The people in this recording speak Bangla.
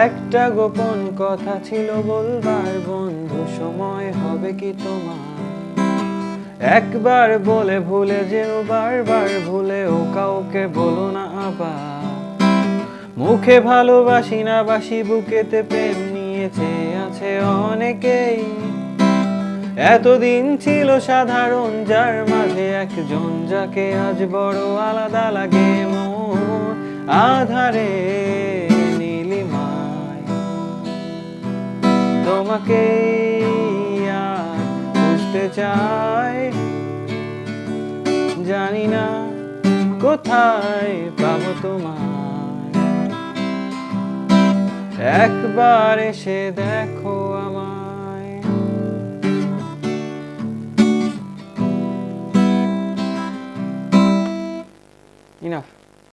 একটা গোপন কথা ছিল বলবার বন্ধু, সময় হবে কি তোমার? একবার বলে ভুলে যেও, বারবার ভুলেও কাউকে বলো না আবার। মুখে ভালোবাসি না বাসি, বুকেতে প্রেম নিয়েছে আছে অনেকেই। এতদিন ছিল সাধারণ, যার মাঝে একজন, যাকে আজ বড় আলাদা লাগে মন। আধারে নীলিমায় তোমাকে আর বুঝতে চাই, জানি না কোথায় পাবো তোমায়। একবার এসে দেখো আমায়। ইনাফ।